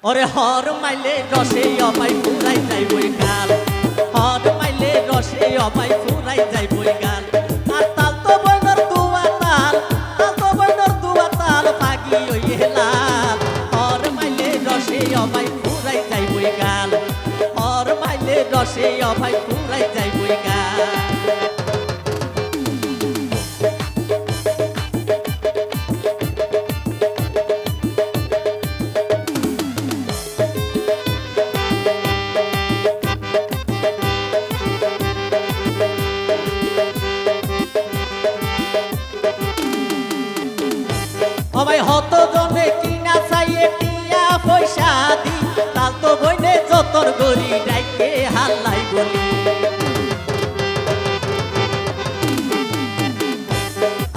ওরে হর মাইলে রসে অবাই ফুরাই যাই বই গাল, হর মাইলে রসে অবাই ফুরাই যাই বই গাল। আর তাল তো বইনর দুয়া তাল, তাল তো বইনর দুয়া তাল পাগি ওই লাল। হর মাইলে রসে অবাই ফুরাই যাই বই গাল, হর মাইলে রসে অবাই ফুরাই যাই বই গাল। সবাই হত জনে কিনা চাইয়ে টিয়া পয়সা দি, তাল তো বইনে যতর গরি ডাইকে হাল্লাই বলি।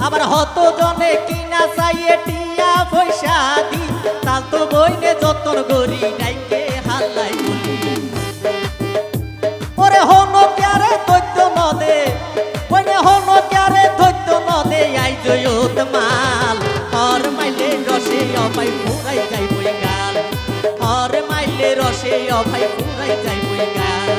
আবার হত জনে কিনা চাইয়ে টিয়া পয়সা দি, তাল তো বইনে যতর গরি ডাইকে হাল্লাই বলি। ওরে হনো ক্যারে দৈত্য নদে, বইনে হনো ক্যারে দৈত্য নদে আই জয়ত মাল। হর মাইলে রসে অবাই ফুরাই যাই বই গাল, হর মাইলে রসে অবাই ফুরাই যাই বই গাল।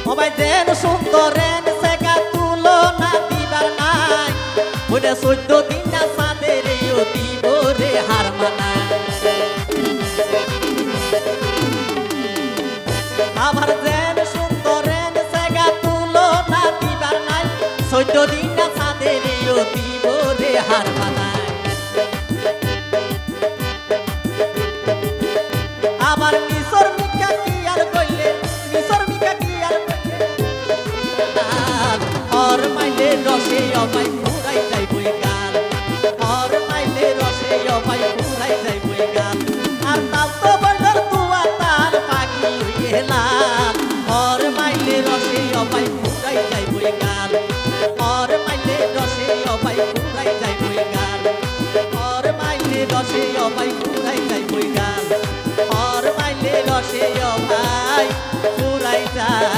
সবাই যেন সুন্দরেন সেগা তুলনা দিবার নাই, ওটা 14 দিন না সাদের দিব রে হার মানা। আমার যেন সুন্দরেন সেগা তুলনা দিবার নাই, 14 দিন না সাদের দিব রে হার মানা। আবার কিশোর মিকা কি আর কইলে, কিশোর মিকা কি আর হর মাইলে রসে অবাই ফুরাই যাই বই গাল, হর মাইলে রসে অবাই ফুরাই যাই বই গাল। আর তাল তো বইনর দুয়া তাল পাগি হইয়ে লাল। হর মাইলে রসে অবাই ফুরাই যাই বই গাল, হর মাইলে রসে অবাই ফুরাই যাই বই গাল, হর মাইলে রসে অবাই ফুরাই যাই বই গাল, হর মাইলে রসে অবাই ফুরাই যায়।